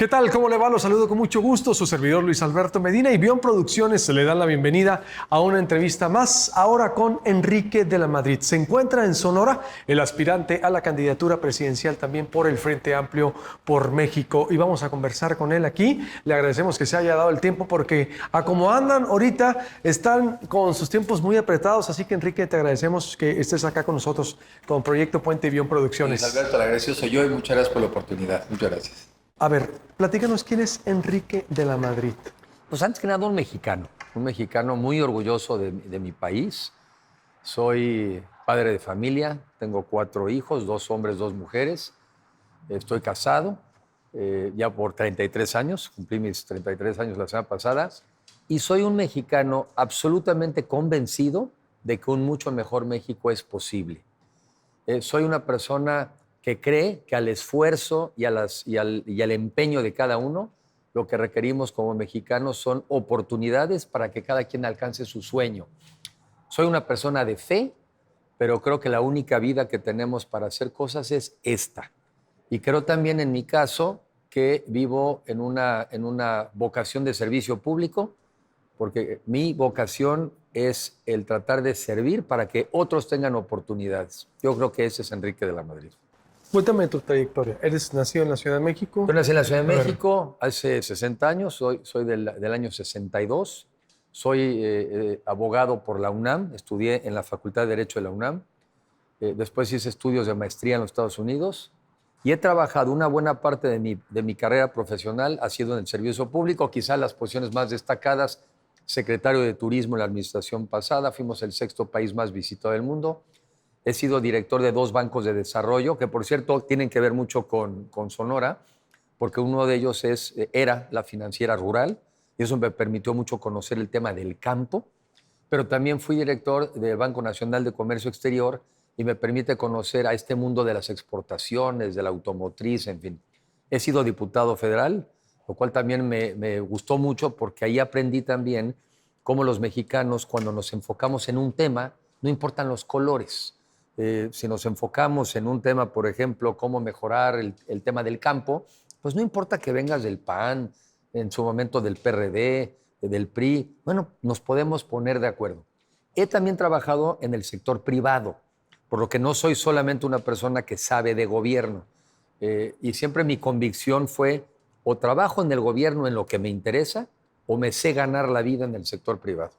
¿Qué tal? ¿Cómo le va? Los saludo con mucho gusto. Su servidor Luis Alberto Medina y Bion Producciones le dan la bienvenida a una entrevista más, ahora con Enrique de la Madrid. Se encuentra en Sonora el aspirante a la candidatura presidencial también por el Frente Amplio por México y vamos a conversar con él aquí. Le agradecemos que se haya dado el tiempo porque a como andan ahorita están con sus tiempos muy apretados, así que Enrique, te agradecemos que estés acá con nosotros con Proyecto Puente y Bion Producciones. Luis Alberto, el agradecido soy yo y muchas gracias por la oportunidad. Muchas gracias. A ver, platícanos quién es Enrique de la Madrid. Pues antes que nada un mexicano muy orgulloso de mi país. Soy padre de familia, tengo 4 hijos, 2 hombres, 2 mujeres. Estoy casado ya por 33 años, cumplí mis 33 años la semana pasada. Y soy un mexicano absolutamente convencido de que un mucho mejor México es posible. Soy una persona que cree que al esfuerzo y al empeño de cada uno, lo que requerimos como mexicanos son oportunidades para que cada quien alcance su sueño. Soy una persona de fe, pero creo que la única vida que tenemos para hacer cosas es esta. Y creo también en mi caso que vivo en una vocación de servicio público, porque mi vocación es el tratar de servir para que otros tengan oportunidades. Yo creo que ese es Enrique de la Madrid. Cuéntame tu trayectoria. ¿Eres nacido en la Ciudad de México? Yo nací en la Ciudad de México hace 60 años, soy del año 62. Soy abogado por la UNAM, estudié en la Facultad de Derecho de la UNAM. Después hice estudios de maestría en los Estados Unidos y he trabajado una buena parte de mi carrera profesional, ha sido en el servicio público, quizá las posiciones más destacadas, secretario de Turismo en la administración pasada, fuimos el 6º país más visitado del mundo. He sido director de 2 bancos de desarrollo, que por cierto tienen que ver mucho con Sonora, porque uno de ellos era la Financiera Rural, y eso me permitió mucho conocer el tema del campo, pero también fui director del Banco Nacional de Comercio Exterior y me permite conocer a este mundo de las exportaciones, de la automotriz, en fin. He sido diputado federal, lo cual también me gustó mucho porque ahí aprendí también cómo los mexicanos, cuando nos enfocamos en un tema, no importan los colores. Si nos enfocamos en un tema, por ejemplo, cómo mejorar el tema del campo, pues no importa que vengas del PAN, en su momento del PRD, del PRI, bueno, nos podemos poner de acuerdo. He también trabajado en el sector privado, por lo que no soy solamente una persona que sabe de gobierno. Y siempre mi convicción fue, o trabajo en el gobierno en lo que me interesa, o me sé ganar la vida en el sector privado.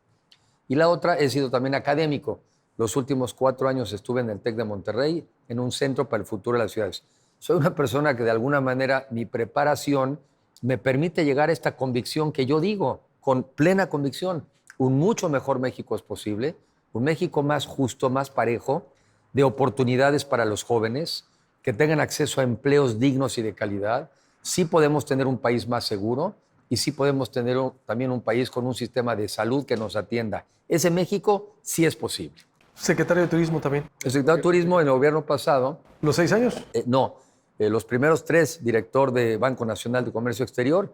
Y la otra, he sido también académico. Los últimos 4 años estuve en el TEC de Monterrey, en un centro para el futuro de las ciudades. Soy una persona que de alguna manera mi preparación me permite llegar a esta convicción que yo digo, con plena convicción, un mucho mejor México es posible, un México más justo, más parejo, de oportunidades para los jóvenes, que tengan acceso a empleos dignos y de calidad. Sí podemos tener un país más seguro y sí podemos tener también un país con un sistema de salud que nos atienda. Ese México sí es posible. Secretario de Turismo también. El secretario de Turismo en el gobierno pasado. ¿Los 6 años? No, los primeros 3, director de Banco Nacional de Comercio Exterior,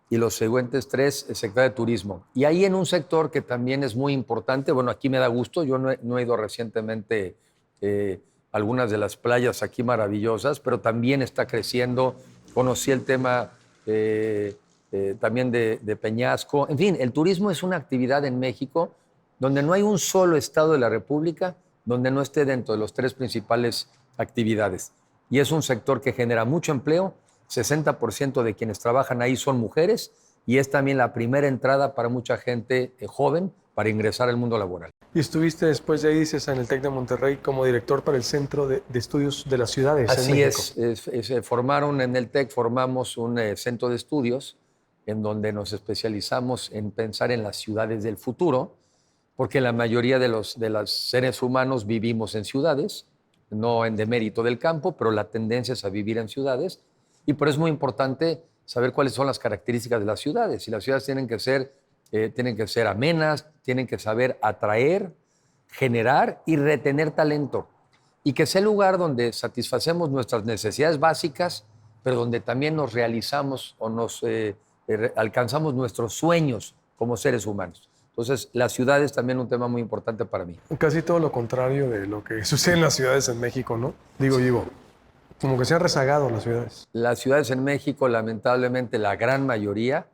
y los siguientes 3, secretario de Turismo. Y ahí en un sector que también es muy importante, bueno, aquí me da gusto, yo no he ido recientemente a algunas de las playas aquí maravillosas, pero también está creciendo. Conocí el tema también de Peñasco. En fin, el turismo es una actividad en México donde no hay un solo estado de la República donde no esté dentro de las 3 principales actividades. Y es un sector que genera mucho empleo, 60% de quienes trabajan ahí son mujeres y es también la primera entrada para mucha gente joven para ingresar al mundo laboral. Y estuviste después de ahí, dices, en el TEC de Monterrey como director para el Centro de Estudios de las Ciudades. Así es, formaron en el TEC, formamos un centro de estudios en donde nos especializamos en pensar en las ciudades del futuro, porque la mayoría de los seres humanos vivimos en ciudades, no en demérito del campo, pero la tendencia es a vivir en ciudades, y por eso es muy importante saber cuáles son las características de las ciudades. Y las ciudades tienen que ser amenas, tienen que saber atraer, generar y retener talento, y que sea el lugar donde satisfacemos nuestras necesidades básicas, pero donde también nos realizamos o alcanzamos nuestros sueños como seres humanos. Entonces, la ciudad es también un tema muy importante para mí. Casi todo lo contrario de lo que sucede en las ciudades en México, ¿no? Digo. Como que se han rezagado las ciudades. Las ciudades en México, lamentablemente, la gran mayoría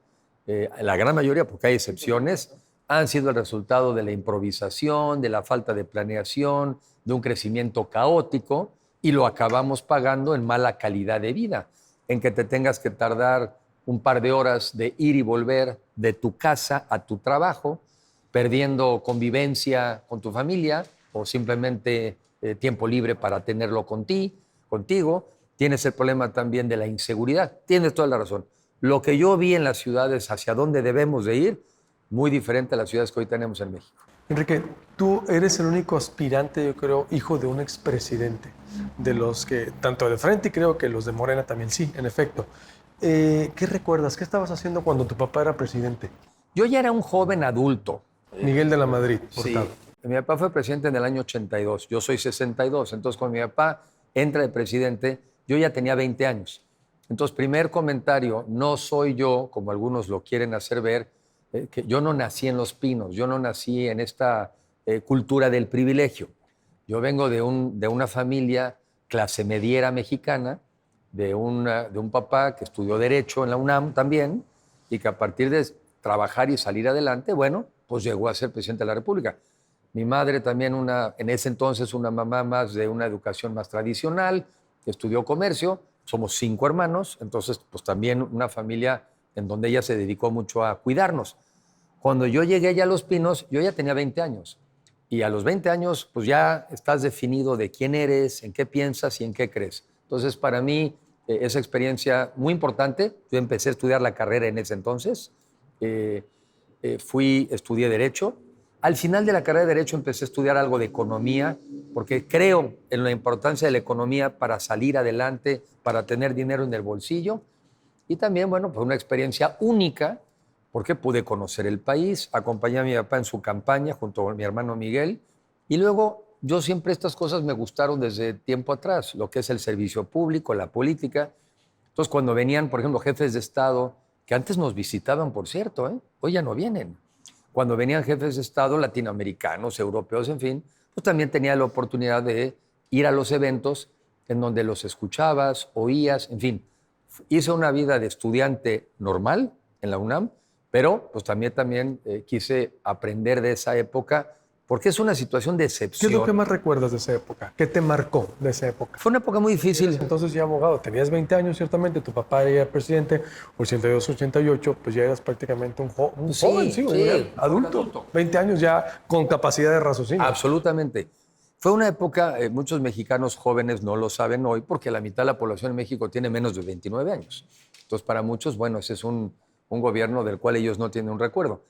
porque hay excepciones, han sido el resultado de la improvisación, de la falta de planeación, de un crecimiento caótico, y lo acabamos pagando en mala calidad de vida, en que te tengas que tardar un par de horas de ir y volver de tu casa a tu trabajo, perdiendo convivencia con tu familia o simplemente tiempo libre para tenerlo contigo. Tienes el problema también de la inseguridad. Tienes toda la razón. Lo que yo vi en las ciudades hacia dónde debemos de ir, muy diferente a las ciudades que hoy tenemos en México. Enrique, tú eres el único aspirante, yo creo, hijo de un expresidente, de los que, tanto de frente y creo que los de Morena también, sí, en efecto. ¿Qué recuerdas? ¿Qué estabas haciendo cuando tu papá era presidente? Yo ya era un joven adulto. Miguel de la Madrid, Sí. Hurtado. Mi papá fue presidente en el año 82. Yo soy 62. Entonces, cuando mi papá entra de presidente, yo ya tenía 20 años. Entonces, primer comentario, no soy yo, como algunos lo quieren hacer ver, que yo no nací en Los Pinos, yo no nací en esta cultura del privilegio. Yo vengo de una familia clase mediera mexicana, de un papá que estudió Derecho en la UNAM también, y que a partir de trabajar y salir adelante, bueno, pues llegó a ser presidente de la República. Mi madre también, en ese entonces, una mamá más de una educación más tradicional, que estudió comercio. Somos 5 hermanos, entonces pues también una familia en donde ella se dedicó mucho a cuidarnos. Cuando yo llegué ya a Los Pinos, yo ya tenía 20 años. Y a los 20 años, pues ya estás definido de quién eres, en qué piensas y en qué crees. Entonces, para mí, esa experiencia muy importante. Yo empecé a estudiar la carrera en ese entonces. Estudié Derecho. Al final de la carrera de Derecho empecé a estudiar algo de economía, porque creo en la importancia de la economía para salir adelante, para tener dinero en el bolsillo. Y también, bueno, pues una experiencia única, porque pude conocer el país, acompañé a mi papá en su campaña junto con mi hermano Miguel. Y luego, yo siempre estas cosas me gustaron desde tiempo atrás, lo que es el servicio público, la política. Entonces, cuando venían, por ejemplo, jefes de Estado, que antes nos visitaban, por cierto, hoy ya no vienen. Cuando venían jefes de Estado latinoamericanos, europeos, en fin, pues también tenía la oportunidad de ir a los eventos en donde los escuchabas, oías, en fin. Hice una vida de estudiante normal en la UNAM, pero pues también quise aprender de esa época, porque es una situación de ¿Qué excepción. es lo que más recuerdas de esa época? ¿Qué te marcó de esa época? Fue una época muy difícil. Entonces ya abogado, tenías 20 años ciertamente, tu papá era presidente, 82, 88, pues ya eras prácticamente un joven, sí, adulto. 20 años ya con capacidad de raciocinio. Absolutamente. Fue una época, muchos mexicanos jóvenes no lo saben hoy, porque la mitad de la población en México tiene menos de 29 años. Entonces, para muchos, bueno, ese es un gobierno del cual ellos no tienen un recuerdo.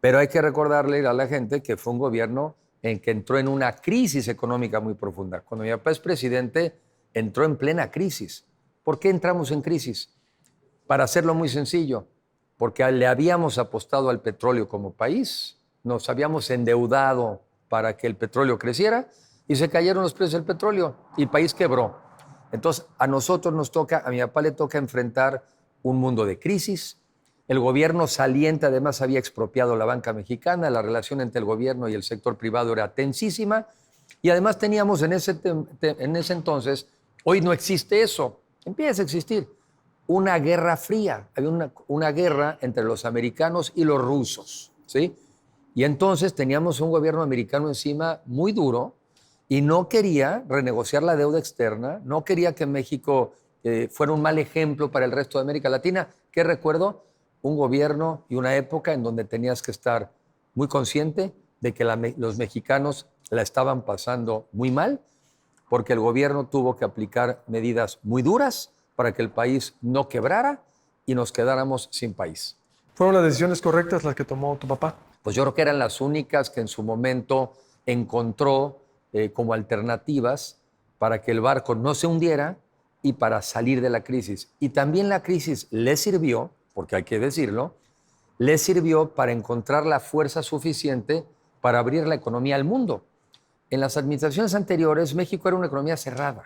Pero hay que recordarle a la gente que fue un gobierno en que entró en una crisis económica muy profunda. Cuando mi papá es presidente, entró en plena crisis. ¿Por qué entramos en crisis? Para hacerlo muy sencillo, porque le habíamos apostado al petróleo como país, nos habíamos endeudado para que el petróleo creciera y se cayeron los precios del petróleo y el país quebró. Entonces, a mi papá le toca enfrentar un mundo de crisis. El gobierno saliente además había expropiado la banca mexicana, la relación entre el gobierno y el sector privado era tensísima y además teníamos en ese entonces, hoy no existe eso, empieza a existir una guerra fría, había una guerra entre los americanos y los rusos, ¿sí? Y entonces teníamos un gobierno americano encima muy duro y no quería renegociar la deuda externa, no quería que México fuera un mal ejemplo para el resto de América Latina. ¿Qué recuerdo? Un gobierno y una época en donde tenías que estar muy consciente de que los mexicanos la estaban pasando muy mal, porque el gobierno tuvo que aplicar medidas muy duras para que el país no quebrara y nos quedáramos sin país. ¿Fueron las decisiones correctas las que tomó tu papá? Pues yo creo que eran las únicas que en su momento encontró como alternativas para que el barco no se hundiera y para salir de la crisis. Y también la crisis le sirvió, porque hay que decirlo, le sirvió para encontrar la fuerza suficiente para abrir la economía al mundo. En las administraciones anteriores, México era una economía cerrada.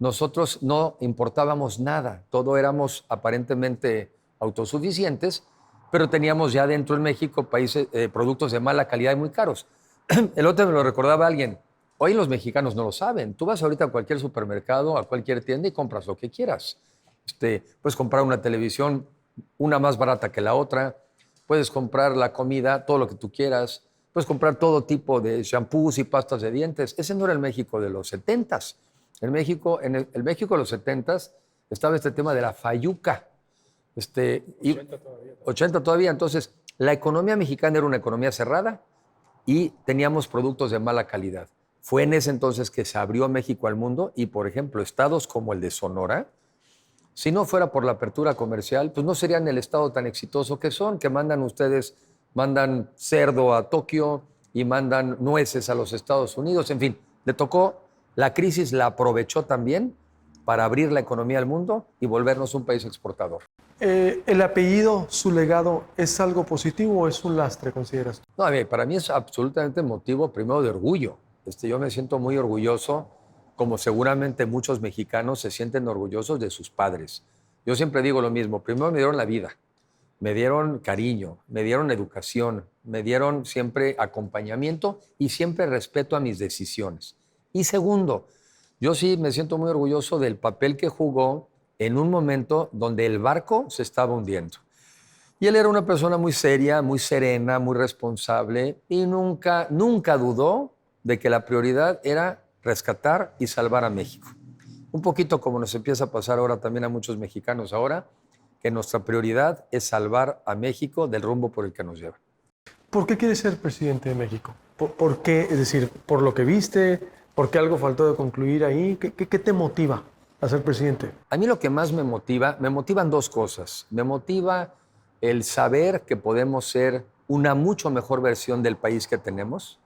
Nosotros no importábamos nada, todo éramos aparentemente autosuficientes, pero teníamos ya dentro en México productos de mala calidad y muy caros. El otro me lo recordaba alguien, Hoy los mexicanos no lo saben. Tú vas ahorita a cualquier supermercado, a cualquier tienda y compras lo que quieras. Puedes comprar una televisión, una más barata que la otra. Puedes comprar la comida, todo lo que tú quieras. Puedes comprar todo tipo de shampoos y pastas de dientes. Ese no era el México de los 70s. En el México de los 70s estaba este tema de la fayuca. 80 todavía. 80 todavía. Entonces, la economía mexicana era una economía cerrada y teníamos productos de mala calidad. Fue en ese entonces que se abrió México al mundo y, por ejemplo, estados como el de Sonora, si no fuera por la apertura comercial, pues no serían el estado tan exitoso que son, que mandan cerdo a Tokio y mandan nueces a los Estados Unidos. En fin, le tocó, la crisis la aprovechó también para abrir la economía al mundo y volvernos un país exportador. ¿El apellido, su legado, es algo positivo o es un lastre, consideras tú? No, a ver, para mí es absolutamente motivo primero de orgullo. Yo me siento muy orgulloso, como seguramente muchos mexicanos se sienten orgullosos de sus padres. Yo siempre digo lo mismo, primero me dieron la vida, me dieron cariño, me dieron educación, me dieron siempre acompañamiento y siempre respeto a mis decisiones. Y segundo, yo sí me siento muy orgulloso del papel que jugó en un momento donde el barco se estaba hundiendo. Y él era una persona muy seria, muy serena, muy responsable y nunca dudó de que la prioridad era rescatar y salvar a México. Un poquito como nos empieza a pasar ahora también a muchos mexicanos ahora, que nuestra prioridad es salvar a México del rumbo por el que nos lleva. ¿Por qué quieres ser presidente de México? ¿Por qué? Es decir, ¿por lo que viste? ¿Por qué algo faltó de concluir ahí? ¿Qué te motiva a ser presidente? A mí lo que más me motivan dos cosas. Me motiva el saber que podemos ser una mucho mejor versión del país que tenemos,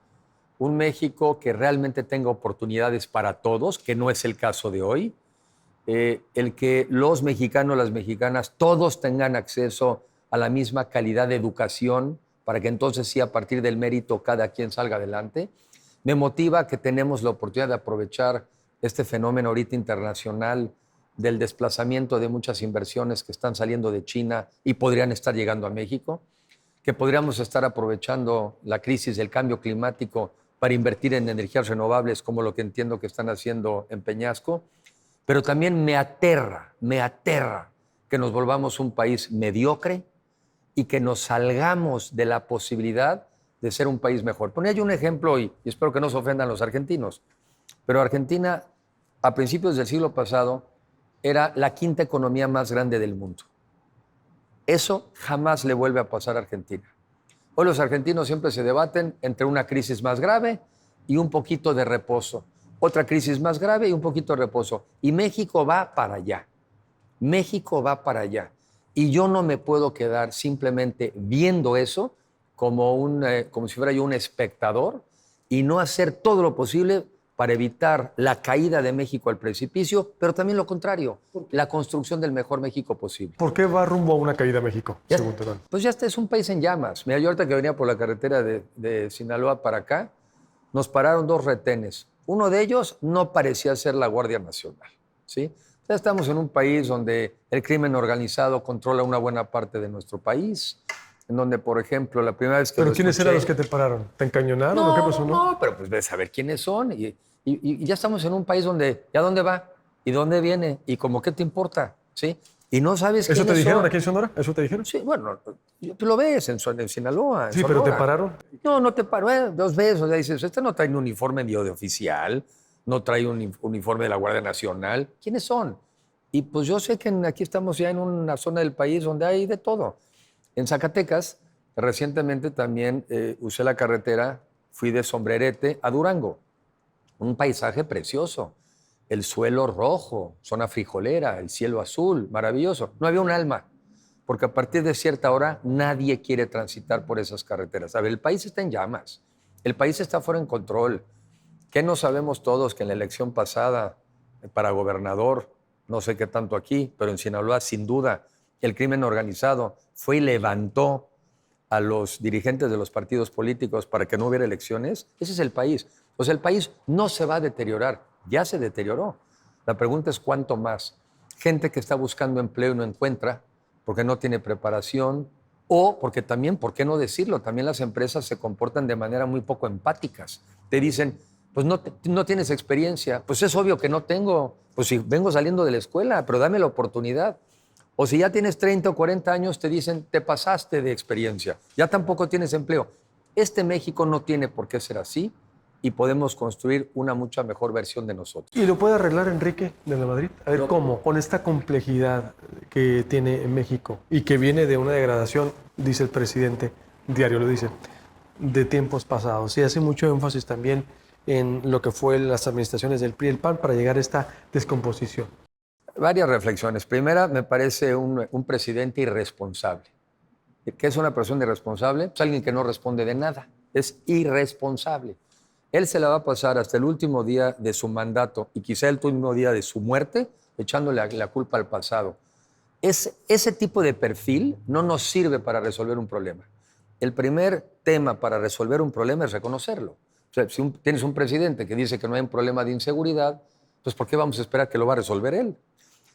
un México que realmente tenga oportunidades para todos, que no es el caso de hoy, el que los mexicanos, las mexicanas, todos tengan acceso a la misma calidad de educación para que entonces sí, a partir del mérito, cada quien salga adelante. Me motiva que tenemos la oportunidad de aprovechar este fenómeno ahorita internacional del desplazamiento de muchas inversiones que están saliendo de China y podrían estar llegando a México, que podríamos estar aprovechando la crisis del cambio climático para invertir en energías renovables, como lo que entiendo que están haciendo en Peñasco, pero también me aterra que nos volvamos un país mediocre y que nos salgamos de la posibilidad de ser un país mejor. Ponía yo un ejemplo y espero que no se ofendan los argentinos, pero Argentina a principios del siglo pasado era la quinta economía más grande del mundo. Eso jamás le vuelve a pasar a Argentina. Hoy los argentinos siempre se debaten entre una crisis más grave y un poquito de reposo. Otra crisis más grave y un poquito de reposo. Y México va para allá. México va para allá. Y yo no me puedo quedar simplemente viendo eso como si fuera yo un espectador y no hacer todo lo posible para evitar la caída de México al precipicio, pero también lo contrario, la construcción del mejor México posible. ¿Por qué va rumbo a una caída México, según Terán? Pues ya es un país en llamas. Mira, yo ahorita que venía por la carretera de Sinaloa para acá, nos pararon dos retenes. Uno de ellos no parecía ser la Guardia Nacional, ¿sí? Ya estamos en un país donde el crimen organizado controla una buena parte de nuestro país, en donde, por ejemplo, la primera vez que ¿Pero quiénes eran los que te pararon? ¿Te encañonaron o qué pasó? No, pero pues ves saber quiénes son. Y ya estamos en un país donde, ¿y a dónde va? ¿Y dónde viene? ¿Y cómo qué te importa? ¿Sí? Y no sabes quiénes ¿Eso te dijeron son. aquí en Sonora? ¿Eso te dijeron? Sí, bueno, tú lo ves en Sinaloa. Sí, Sonora. pero ¿te pararon? No te paró. Dos veces. O sea, dices, este no trae un uniforme mío de oficial, no trae un uniforme de la Guardia Nacional. ¿Quiénes son? Y pues yo sé que aquí estamos ya en una zona del país donde hay de todo. En Zacatecas, recientemente también usé la carretera, fui de Sombrerete a Durango. Un paisaje precioso. El suelo rojo, zona frijolera, el cielo azul, maravilloso. No había un alma, porque a partir de cierta hora nadie quiere transitar por esas carreteras. A ver, el país está en llamas, el país está fuera en control. ¿Qué no sabemos todos? Que en la elección pasada para gobernador, no sé qué tanto aquí, pero en Sinaloa, sin duda, el crimen organizado fue y levantó a los dirigentes de los partidos políticos para que no hubiera elecciones. Ese es el país. O sea, el país no se va a deteriorar, ya se deterioró. La pregunta es cuánto más. Gente que está buscando empleo y no encuentra porque no tiene preparación o porque también, ¿por qué no decirlo? También las empresas se comportan de manera muy poco empáticas. Te dicen, Pues no tienes experiencia. Pues es obvio que no tengo. Pues si vengo saliendo de la escuela, pero dame la oportunidad. O si ya tienes 30 o 40 años, te dicen, te pasaste de experiencia. Ya tampoco tienes empleo. Este México no tiene por qué ser así y podemos construir una mucha mejor versión de nosotros. ¿Y lo puede arreglar Enrique de la Madrid? A ver, ¿cómo? Con esta complejidad que tiene en México y que viene de una degradación, dice el presidente, diario lo dice, de tiempos pasados. Y hace mucho énfasis también en lo que fue las administraciones del PRI y el PAN para llegar a esta descomposición. Varias reflexiones. Primera, me parece un presidente irresponsable. ¿Qué es una persona irresponsable? Es alguien que no responde de nada. Es irresponsable. Él se la va a pasar hasta el último día de su mandato y quizá el último día de su muerte echándole la culpa al pasado. Ese tipo de perfil no nos sirve para resolver un problema. El primer tema para resolver un problema es reconocerlo. O sea, si tienes un presidente que dice que no hay un problema de inseguridad, pues ¿por qué vamos a esperar que lo va a resolver él?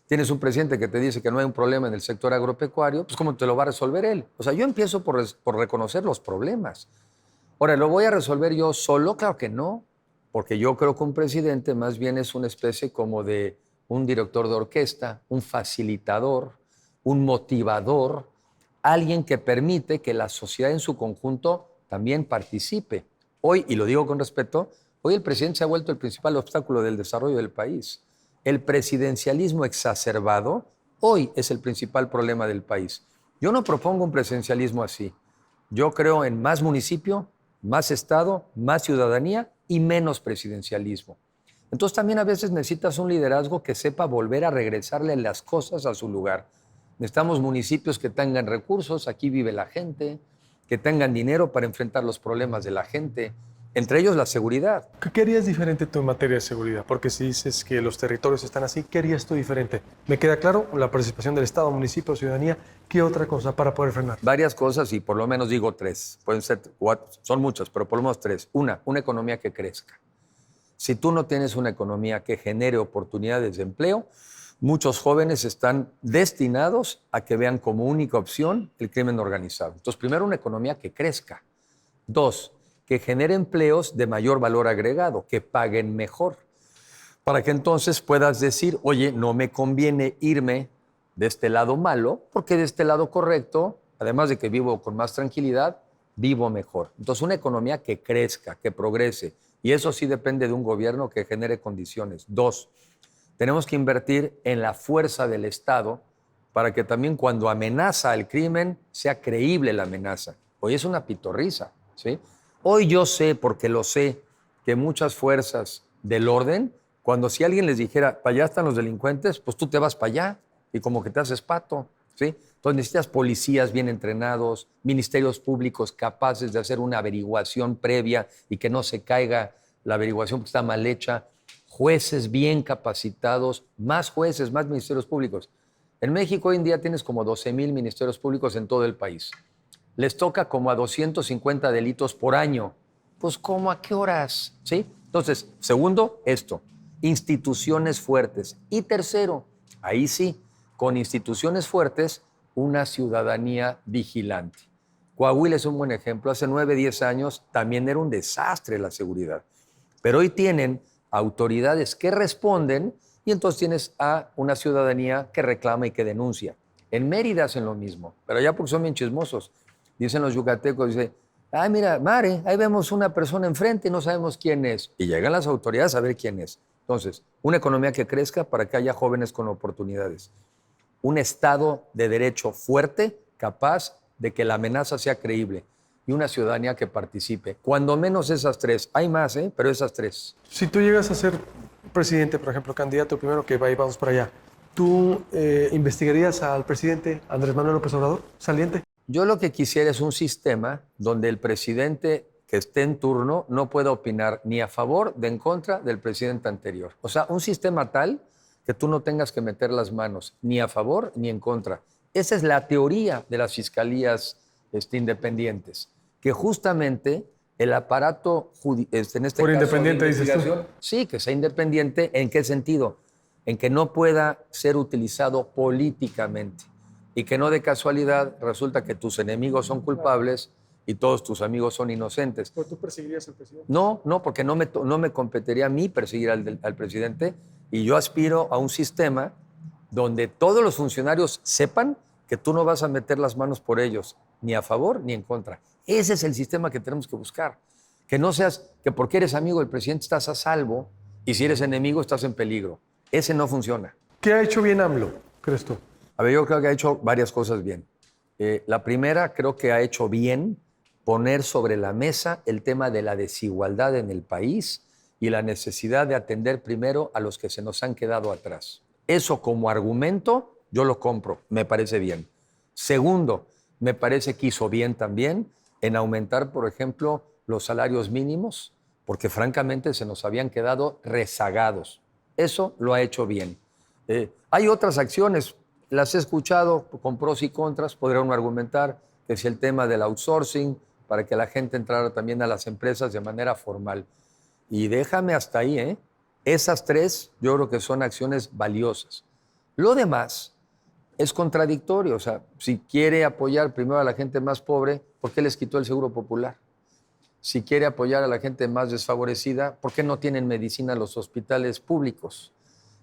Tienes un presidente que te dice que no hay un problema en el sector agropecuario, pues ¿cómo te lo va a resolver él? O sea, yo empiezo por reconocer los problemas. Ahora, ¿lo voy a resolver yo solo? Claro que no, porque yo creo que un presidente más bien es una especie como de un director de orquesta, un facilitador, un motivador, alguien que permite que la sociedad en su conjunto también participe. Hoy, y lo digo con respeto, hoy el presidente se ha vuelto el principal obstáculo del desarrollo del país. El presidencialismo exacerbado hoy es el principal problema del país. Yo no propongo un presidencialismo así. Yo creo en más municipio, más Estado, más ciudadanía y menos presidencialismo. Entonces también a veces necesitas un liderazgo que sepa volver a regresarle las cosas a su lugar. Necesitamos municipios que tengan recursos, aquí vive la gente, que tengan dinero para enfrentar los problemas de la gente, entre ellos la seguridad. ¿Qué harías diferente tú en materia de seguridad? Porque si dices que los territorios están así, ¿qué harías tú diferente? Me queda claro la participación del Estado, municipio, ciudadanía. ¿Qué otra cosa para poder frenar? Varias cosas y por lo menos digo tres. Pueden ser cuatro, son muchas, pero por lo menos tres. Una economía que crezca. Si tú no tienes una economía que genere oportunidades de empleo, muchos jóvenes están destinados a que vean como única opción el crimen organizado. Entonces, primero, una economía que crezca. Dos, que genere empleos de mayor valor agregado, que paguen mejor, para que entonces puedas decir, oye, no me conviene irme de este lado malo, porque de este lado correcto, además de que vivo con más tranquilidad, vivo mejor. Entonces, una economía que crezca, que progrese, y eso sí depende de un gobierno que genere condiciones. Dos, tenemos que invertir en la fuerza del Estado para que también cuando amenaza el crimen sea creíble la amenaza. Hoy es una pitorriza, ¿sí? Hoy yo sé, porque lo sé, que muchas fuerzas del orden, cuando si alguien les dijera, para allá están los delincuentes, pues tú te vas para allá y como que te haces pato, ¿sí? Entonces necesitas policías bien entrenados, ministerios públicos capaces de hacer una averiguación previa y que no se caiga la averiguación porque está mal hecha, jueces bien capacitados, más jueces, más ministerios públicos. En México hoy en día tienes como 12,000 ministerios públicos en todo el país. Les toca como a 250 delitos por año. Pues, ¿cómo? ¿A qué horas? ¿Sí? Entonces, segundo, esto, instituciones fuertes. Y tercero, ahí sí, con instituciones fuertes, una ciudadanía vigilante. Coahuila es un buen ejemplo. Hace 9, 10 años también era un desastre la seguridad. Pero hoy tienen autoridades que responden y entonces tienes a una ciudadanía que reclama y que denuncia. En Mérida hacen lo mismo, pero allá porque son bien chismosos. Dicen los yucatecos, dice, ay, mira, Mare, ahí vemos una persona enfrente y no sabemos quién es. Y llegan las autoridades a ver quién es. Entonces, una economía que crezca para que haya jóvenes con oportunidades. Un Estado de derecho fuerte, capaz de que la amenaza sea creíble. Y una ciudadanía que participe. Cuando menos esas tres. Hay más, pero esas tres. Si tú llegas a ser presidente, por ejemplo, candidato primero que vamos para allá, ¿tú investigarías al presidente Andrés Manuel López Obrador, saliente? Yo lo que quisiera es un sistema donde el presidente que esté en turno no pueda opinar ni a favor ni en contra del presidente anterior. O sea, un sistema tal que tú no tengas que meter las manos ni a favor ni en contra. Esa es la teoría de las fiscalías independientes, que justamente el aparato, en este Por caso, independiente, de dices tú. sí, que sea independiente. ¿En qué sentido? En que no pueda ser utilizado políticamente y que no de casualidad resulta que tus enemigos son culpables y todos tus amigos son inocentes. ¿Pero tú perseguirías al presidente? No, porque no me competiría a mí perseguir al presidente, y yo aspiro a un sistema donde todos los funcionarios sepan que tú no vas a meter las manos por ellos, ni a favor ni en contra. Ese es el sistema que tenemos que buscar. Que no seas que porque eres amigo del presidente estás a salvo y si eres enemigo estás en peligro. Ese no funciona. ¿Qué ha hecho bien AMLO, crees tú? A ver, yo creo que ha hecho varias cosas bien. La primera, creo que ha hecho bien poner sobre la mesa el tema de la desigualdad en el país y la necesidad de atender primero a los que se nos han quedado atrás. Eso como argumento yo lo compro, me parece bien. Segundo, me parece que hizo bien también en aumentar, por ejemplo, los salarios mínimos, porque francamente se nos habían quedado rezagados. Eso lo ha hecho bien. Hay otras acciones, las he escuchado con pros y contras, podría uno argumentar que si el tema del outsourcing, para que la gente entrara también a las empresas de manera formal. Y déjame hasta ahí, ¿eh? Esas tres yo creo que son acciones valiosas. Lo demás es contradictorio. O sea, si quiere apoyar primero a la gente más pobre, ¿por qué les quitó el seguro popular? Si quiere apoyar a la gente más desfavorecida, ¿por qué no tienen medicina los hospitales públicos?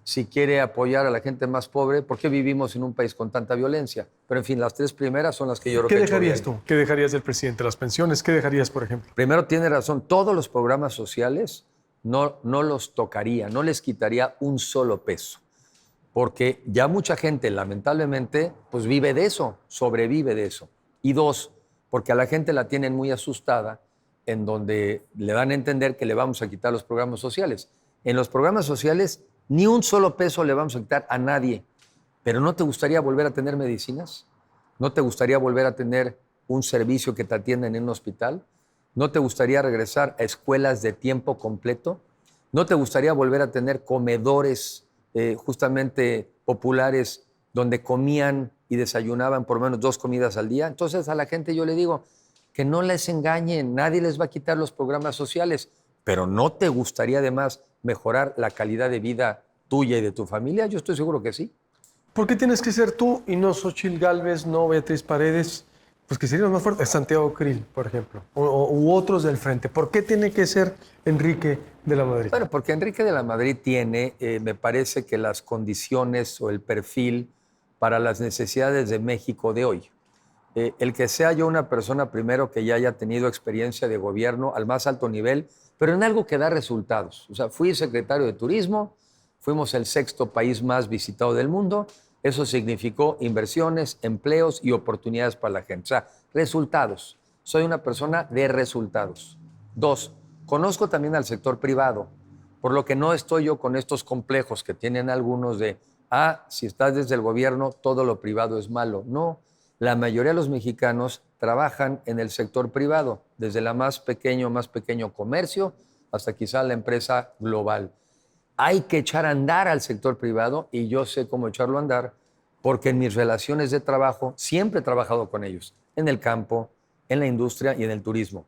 Si quiere apoyar a la gente más pobre, ¿por qué vivimos en un país con tanta violencia? Pero en fin, las tres primeras son las que yo creo que ¿Qué ha hecho dejarías bien. tú? ¿Qué dejarías del presidente? ¿Las pensiones? ¿Qué dejarías, por ejemplo? Primero, tiene razón, todos los programas sociales no los tocaría, no les quitaría un solo peso, porque ya mucha gente, lamentablemente, pues vive de eso, sobrevive de eso. Y dos, porque a la gente la tienen muy asustada, en donde le dan a entender que le vamos a quitar los programas sociales. En los programas sociales, ni un solo peso le vamos a quitar a nadie. ¿Pero no te gustaría volver a tener medicinas? ¿No te gustaría volver a tener un servicio que te atiendan en un hospital? ¿No te gustaría regresar a escuelas de tiempo completo? ¿No te gustaría volver a tener comedores justamente populares donde comían y desayunaban por lo menos 2 comidas al día? Entonces a la gente yo le digo que no les engañen, nadie les va a quitar los programas sociales, pero ¿no te gustaría además mejorar la calidad de vida tuya y de tu familia? Yo estoy seguro que sí. ¿Por qué tienes que ser tú y no Xóchitl Gálvez, no Beatriz Paredes? Pues que serían los más fuertes. Santiago Krill, por ejemplo, u otros del frente. ¿Por qué tiene que ser Enrique de la Madrid? Bueno, porque Enrique de la Madrid tiene, me parece que las condiciones o el perfil para las necesidades de México de hoy. El que sea yo una persona primero que ya haya tenido experiencia de gobierno al más alto nivel, pero en algo que da resultados. O sea, fui secretario de Turismo, fuimos el 6º país más visitado del mundo. Eso significó inversiones, empleos y oportunidades para la gente. O sea, resultados. Soy una persona de resultados. 2, conozco también al sector privado, por lo que no estoy yo con estos complejos que tienen algunos de, si estás desde el gobierno, todo lo privado es malo. No, la mayoría de los mexicanos trabajan en el sector privado, desde la más pequeño comercio hasta quizá la empresa global. Hay que echar a andar al sector privado y yo sé cómo echarlo a andar porque en mis relaciones de trabajo siempre he trabajado con ellos, en el campo, en la industria y en el turismo.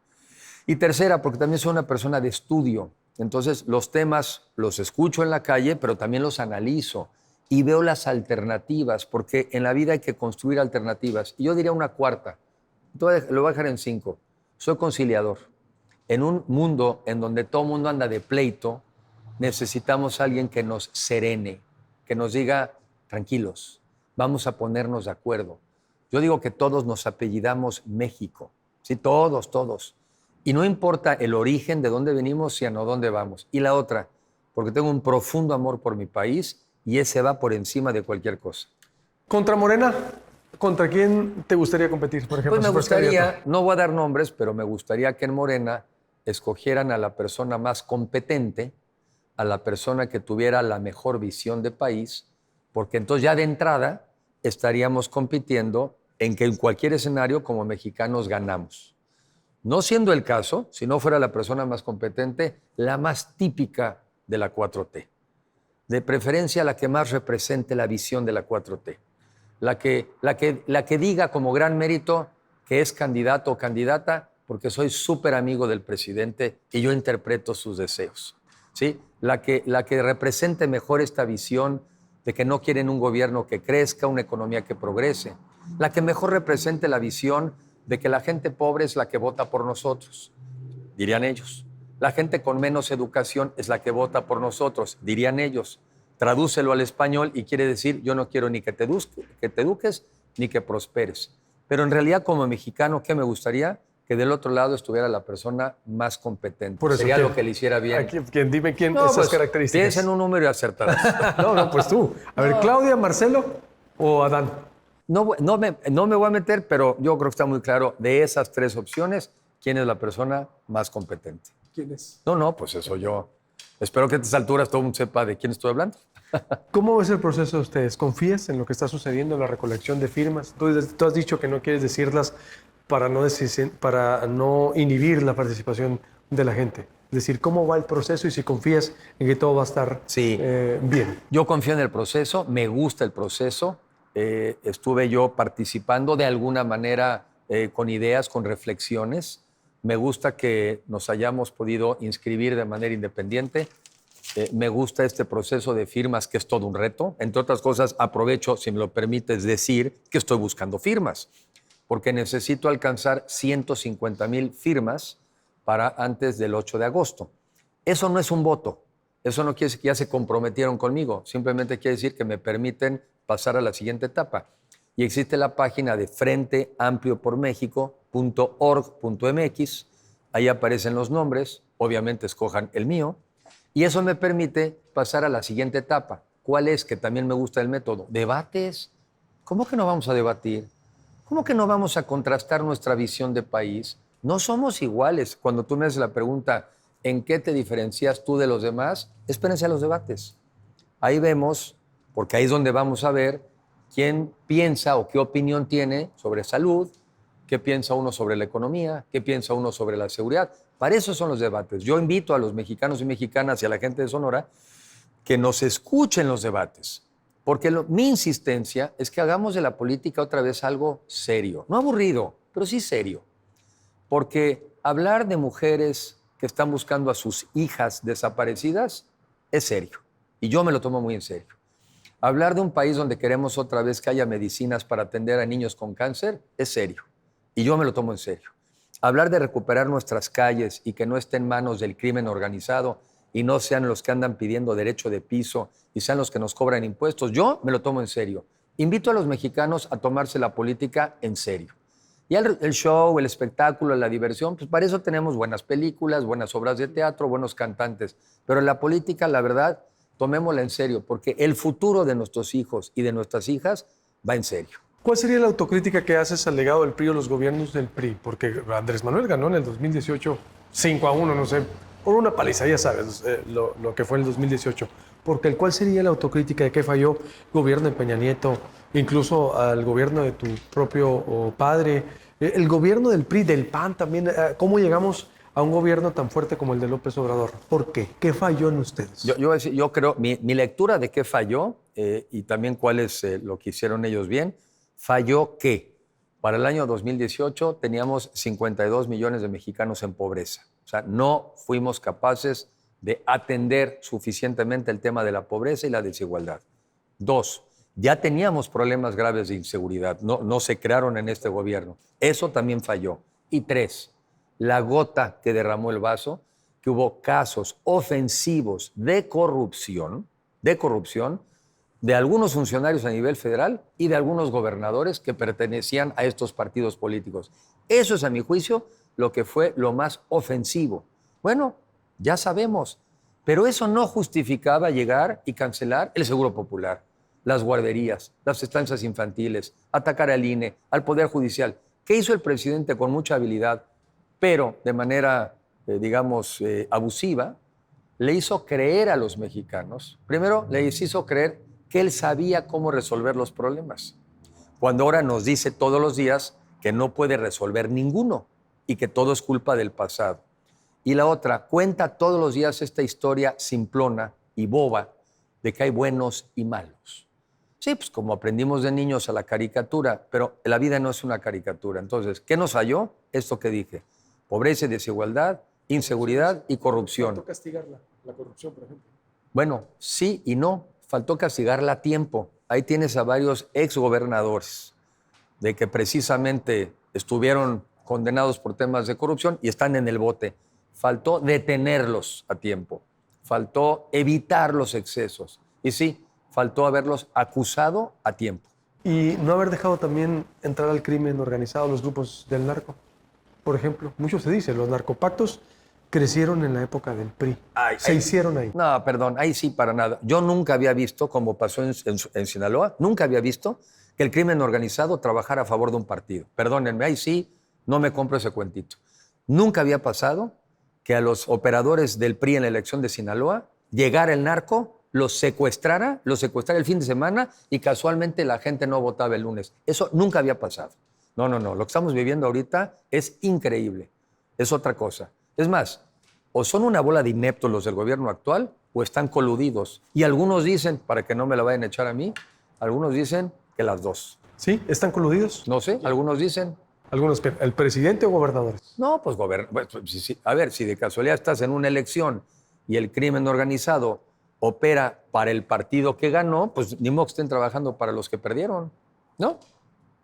Y tercera, porque también soy una persona de estudio. Entonces, los temas los escucho en la calle, pero también los analizo y veo las alternativas, porque en la vida hay que construir alternativas. Y yo diría una cuarta, lo voy a dejar en 5. Soy conciliador. En un mundo en donde todo el mundo anda de pleito, necesitamos a alguien que nos serene, que nos diga, tranquilos, vamos a ponernos de acuerdo. Yo digo que todos nos apellidamos México, sí, todos. Y no importa el origen de dónde venimos, sino dónde vamos. Y la otra, porque tengo un profundo amor por mi país y ese va por encima de cualquier cosa. ¿Contra Morena? ¿Contra quién te gustaría competir, por ejemplo? Pues me si fueras candidato? gustaría, no voy a dar nombres, pero me gustaría que en Morena escogieran a la persona más competente, a la persona que tuviera la mejor visión de país, porque entonces ya de entrada estaríamos compitiendo en que en cualquier escenario como mexicanos ganamos. No siendo el caso, si no fuera la persona más competente, la más típica de la 4T. De preferencia la que más represente la visión de la 4T. La que diga como gran mérito que es candidato o candidata porque soy súper amigo del presidente y yo interpreto sus deseos. ¿Sí? La que represente mejor esta visión de que no quieren un gobierno que crezca, una economía que progrese. La que mejor represente la visión de que la gente pobre es la que vota por nosotros, dirían ellos. La gente con menos educación es la que vota por nosotros, dirían ellos. Tradúcelo al español y quiere decir, yo no quiero ni que te eduques ni que prosperes. Pero en realidad, como mexicano, ¿qué me gustaría? Que del otro lado estuviera la persona más competente. Por eso, sería lo que le hiciera bien. Dime quién No, esas pues, características. piensa en un número y acertarás. No, pues tú. A ver, Claudia, Marcelo o Adán. No me voy a meter, pero yo creo que está muy claro de esas tres opciones, quién es la persona más competente. ¿Quién es? No, pues eso yo. Espero que a estas alturas todo el mundo sepa de quién estoy hablando. ¿Cómo es el proceso de ustedes? ¿Confías en lo que está sucediendo en la recolección de firmas? Tú has dicho que no quieres decirlas para no inhibir la participación de la gente. Es decir, ¿cómo va el proceso y si confías en que todo va a estar bien? Yo confío en el proceso, me gusta el proceso. Estuve yo participando de alguna manera con ideas, con reflexiones. Me gusta que nos hayamos podido inscribir de manera independiente. Me gusta este proceso de firmas, que es todo un reto. Entre otras cosas, aprovecho, si me lo permites, decir que estoy buscando firmas, porque necesito alcanzar 150,000 firmas para antes del 8 de agosto. Eso no es un voto. Eso no quiere decir que ya se comprometieron conmigo. Simplemente quiere decir que me permiten pasar a la siguiente etapa. Y existe la página de frenteampliopormexico.org.mx. Ahí aparecen los nombres. Obviamente escojan el mío. Y eso me permite pasar a la siguiente etapa. ¿Cuál es? Que también me gusta el método. ¿Debates? ¿Cómo que no vamos a debatir? ¿Cómo que no vamos a contrastar nuestra visión de país? No somos iguales. Cuando tú me haces la pregunta, ¿en qué te diferencias tú de los demás? Espérense a los debates. Ahí vemos, porque ahí es donde vamos a ver quién piensa o qué opinión tiene sobre salud, qué piensa uno sobre la economía, qué piensa uno sobre la seguridad. Para eso son los debates. Yo invito a los mexicanos y mexicanas y a la gente de Sonora que nos escuchen los debates, porque mi insistencia es que hagamos de la política otra vez algo serio, no aburrido, pero sí serio, porque hablar de mujeres que están buscando a sus hijas desaparecidas es serio, y yo me lo tomo muy en serio. Hablar de un país donde queremos otra vez que haya medicinas para atender a niños con cáncer es serio, y yo me lo tomo en serio. Hablar de recuperar nuestras calles y que no esté en manos del crimen organizado y no sean los que andan pidiendo derecho de piso y sean los que nos cobran impuestos, yo me lo tomo en serio. Invito a los mexicanos a tomarse la política en serio. Y el show, el espectáculo, la diversión, pues para eso tenemos buenas películas, buenas obras de teatro, buenos cantantes. Pero la política, la verdad, tomémosla en serio, porque el futuro de nuestros hijos y de nuestras hijas va en serio. ¿Cuál sería la autocrítica que haces al legado del PRI o los gobiernos del PRI? Porque Andrés Manuel ganó en el 2018 5-1, no sé, por una paliza, ya sabes lo que fue en el 2018. Porque ¿cuál sería la autocrítica de qué falló el gobierno de Peña Nieto, incluso al gobierno de tu propio padre, el gobierno del PRI, del PAN también? ¿Cómo llegamos a un gobierno tan fuerte como el de López Obrador? ¿Por qué? ¿Qué falló en ustedes? Yo creo, mi lectura de qué falló y también cuál es lo que hicieron ellos bien, falló que para el año 2018 teníamos 52 millones de mexicanos en pobreza. O sea, no fuimos capaces de atender suficientemente el tema de la pobreza y la desigualdad. 2, ya teníamos problemas graves de inseguridad, no se crearon en este gobierno. Eso también falló. Y 3, la gota que derramó el vaso, que hubo casos ofensivos de corrupción de algunos funcionarios a nivel federal y de algunos gobernadores que pertenecían a estos partidos políticos. Eso es, a mi juicio, lo que fue lo más ofensivo. Bueno, ya sabemos, pero eso no justificaba llegar y cancelar el Seguro Popular, las guarderías, las estancias infantiles, atacar al INE, al Poder Judicial. ¿Qué hizo el presidente con mucha habilidad, pero de manera, abusiva? Le hizo creer a los mexicanos, primero les hizo creer que él sabía cómo resolver los problemas, cuando ahora nos dice todos los días que no puede resolver ninguno y que todo es culpa del pasado. Y la otra, cuenta todos los días esta historia simplona y boba de que hay buenos y malos. Sí, pues como aprendimos de niños a la caricatura, pero la vida no es una caricatura. Entonces, ¿qué nos falló? Esto que dije, pobreza y desigualdad, inseguridad y corrupción. ¿Faltó castigar la corrupción, por ejemplo? Bueno, sí y no. Faltó castigarla a tiempo. Ahí tienes a varios exgobernadores de que precisamente estuvieron condenados por temas de corrupción y están en el bote. Faltó detenerlos a tiempo, faltó evitar los excesos y sí, faltó haberlos acusado a tiempo. Y no haber dejado también entrar al crimen organizado los grupos del narco. Por ejemplo, mucho se dice, los narcopactos crecieron en la época del PRI. Se hicieron ahí. No, perdón, ahí sí para nada. Yo nunca había visto, como pasó en Sinaloa, nunca había visto que el crimen organizado trabajara a favor de un partido. Perdónenme, ahí sí no me compro ese cuentito. Nunca había pasado que a los operadores del PRI en la elección de Sinaloa llegara el narco, los secuestrara el fin de semana y casualmente la gente no votaba el lunes. Eso nunca había pasado. No. Lo que estamos viviendo ahorita es increíble. Es otra cosa. Es más, o son una bola de ineptos los del gobierno actual o están coludidos. Y algunos dicen, para que no me la vayan a echar a mí, algunos dicen que las dos. ¿Sí? ¿Están coludidos? No sé, algunos dicen. Algunos, ¿el presidente o gobernadores? No, pues sí. A ver, si de casualidad estás en una elección y el crimen organizado opera para el partido que ganó, pues ni modo que estén trabajando para los que perdieron, ¿no?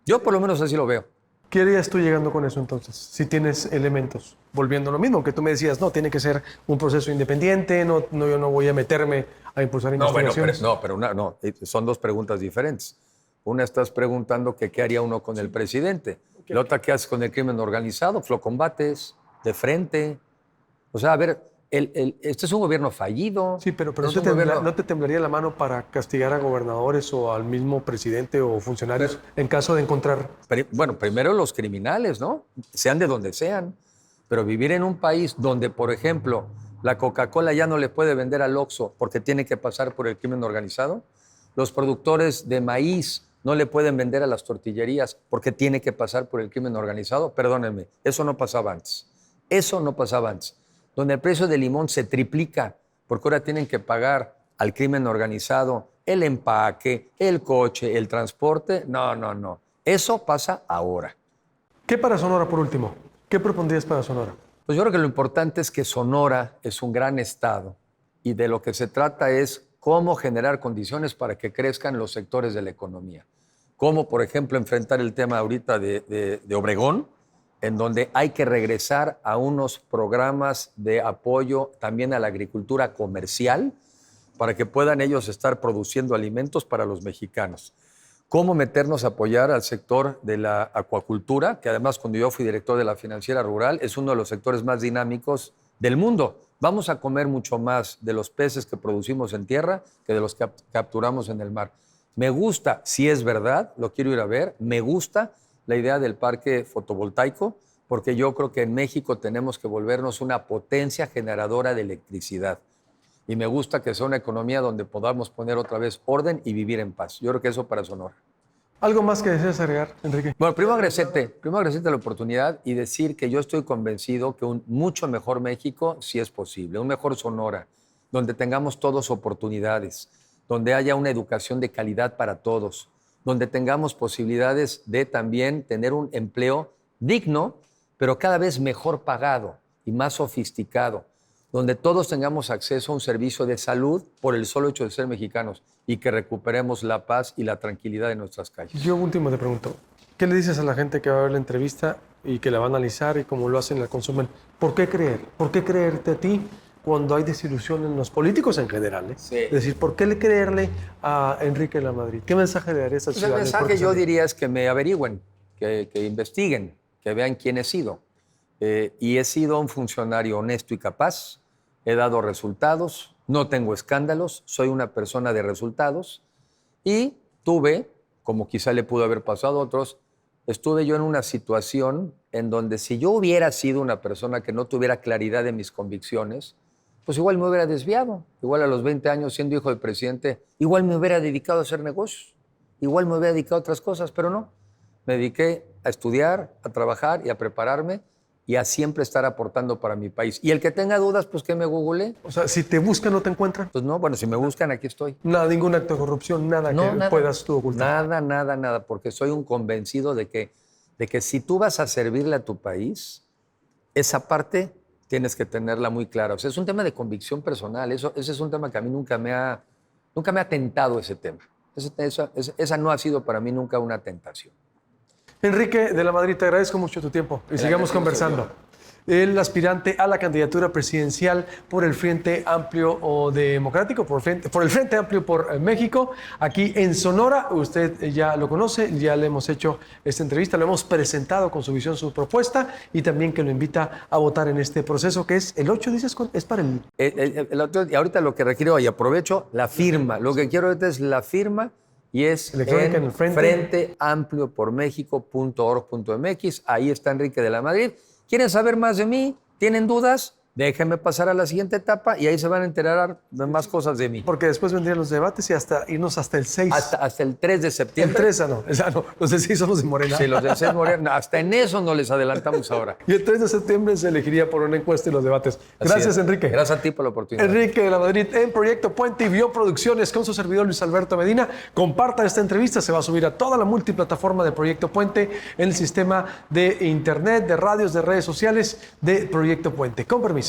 Yo por lo menos así lo veo. ¿Qué harías tú llegando con eso entonces? Si tienes elementos, volviendo a lo mismo, que tú me decías, no, tiene que ser un proceso independiente, yo no voy a meterme a impulsar investigaciones. Son dos preguntas diferentes. Una estás preguntando que qué haría uno con el presidente. La otra, ¿qué haces con el crimen organizado? Pues lo combates de frente. O sea, a ver, este es un gobierno fallido. Sí, pero ¿no te temblaría la mano para castigar a gobernadores o al mismo presidente o funcionarios en caso de encontrar? Bueno, primero los criminales, ¿no? Sean de donde sean. Pero vivir en un país donde, por ejemplo, la Coca-Cola ya no le puede vender al Oxxo porque tiene que pasar por el crimen organizado. Los productores de maíz no le pueden vender a las tortillerías porque tiene que pasar por el crimen organizado. Perdónenme, eso no pasaba antes. Eso no pasaba antes. Donde el precio del limón se triplica porque ahora tienen que pagar al crimen organizado el empaque, el coche, el transporte. No. Eso pasa ahora. ¿Qué para Sonora, por último? ¿Qué propondrías para Sonora? Pues yo creo que lo importante es que Sonora es un gran estado y de lo que se trata es cómo generar condiciones para que crezcan los sectores de la economía. Cómo, por ejemplo, enfrentar el tema ahorita de Obregón, en donde hay que regresar a unos programas de apoyo también a la agricultura comercial para que puedan ellos estar produciendo alimentos para los mexicanos. Cómo meternos a apoyar al sector de la acuacultura, que además cuando yo fui director de la Financiera Rural es uno de los sectores más dinámicos del mundo. Vamos a comer mucho más de los peces que producimos en tierra que de los que capturamos en el mar. Me gusta, si es verdad, lo quiero ir a ver, me gusta la idea del parque fotovoltaico, porque yo creo que en México tenemos que volvernos una potencia generadora de electricidad. Y me gusta que sea una economía donde podamos poner otra vez orden y vivir en paz. Yo creo que eso para Sonora. ¿Algo más que deseas agregar, Enrique? Bueno, primero agradecerte la oportunidad y decir que yo estoy convencido que un mucho mejor México sí es posible, un mejor Sonora, donde tengamos todos oportunidades, donde haya una educación de calidad para todos, donde tengamos posibilidades de también tener un empleo digno, pero cada vez mejor pagado y más sofisticado, donde todos tengamos acceso a un servicio de salud por el solo hecho de ser mexicanos y que recuperemos la paz y la tranquilidad de nuestras calles. Yo último te pregunto, ¿qué le dices a la gente que va a ver la entrevista y que la va a analizar y como lo hacen la consumen? ¿Por qué creer? ¿Por qué creerte a ti cuando hay desilusión en los políticos en general? Sí. Es decir, ¿por qué le creerle a Enrique de la Madrid? ¿Qué mensaje le darías a Pues el mensaje yo diría es que me averigüen, que investiguen, que vean quién he sido. Y he sido un funcionario honesto y capaz, he dado resultados, no tengo escándalos, soy una persona de resultados y tuve, como quizá le pudo haber pasado a otros, estuve yo en una situación en donde si yo hubiera sido una persona que no tuviera claridad de mis convicciones, pues igual me hubiera desviado, igual a los 20 años siendo hijo del presidente, igual me hubiera dedicado a hacer negocios, igual me hubiera dedicado a otras cosas, pero no. Me dediqué a estudiar, a trabajar y a prepararme y a siempre estar aportando para mi país. Y el que tenga dudas, pues que me googlee. O sea, si te buscan, ¿no te encuentran? Pues no, bueno, si me buscan, aquí estoy. Nada, ningún acto de corrupción, nada puedas tú ocultar. Nada, porque soy un convencido de que si tú vas a servirle a tu país, esa parte tienes que tenerla muy clara. O sea, es un tema de convicción personal. Ese es un tema que a mí nunca me ha tentado ese tema. Esa no ha sido para mí nunca una tentación. Enrique de la Madrid, te agradezco mucho tu tiempo y sigamos conversando. El aspirante a la candidatura presidencial por el Frente Amplio o Democrático, por el Frente Amplio por México, aquí en Sonora. Usted ya lo conoce, ya le hemos hecho esta entrevista, lo hemos presentado con su visión, su propuesta, y también que lo invita a votar en este proceso que es el 8, dices, es para el... Y ahorita lo que requiero, y aprovecho, la firma. Lo que quiero ahorita es la firma y es electrónica en el frenteampliopormexico.org.mx. Ahí está Enrique de la Madrid. ¿Quieren saber más de mí? ¿Tienen dudas? Déjenme pasar a la siguiente etapa y ahí se van a enterar de más cosas de mí. Porque después vendrían los debates y irnos hasta el 6. Hasta el 3 de septiembre. El 3, no. Los de 6 son los de Morena. Sí, los de 6 Morena. Hasta en eso no les adelantamos ahora. Y el 3 de septiembre se elegiría por una encuesta y los debates. Gracias, Enrique. Gracias a ti por la oportunidad. Enrique de la Madrid en Proyecto Puente y Bioproducciones con su servidor Luis Alberto Medina. Comparta esta entrevista, se va a subir a toda la multiplataforma de Proyecto Puente en el sistema de internet, de radios, de redes sociales de Proyecto Puente. Con permiso.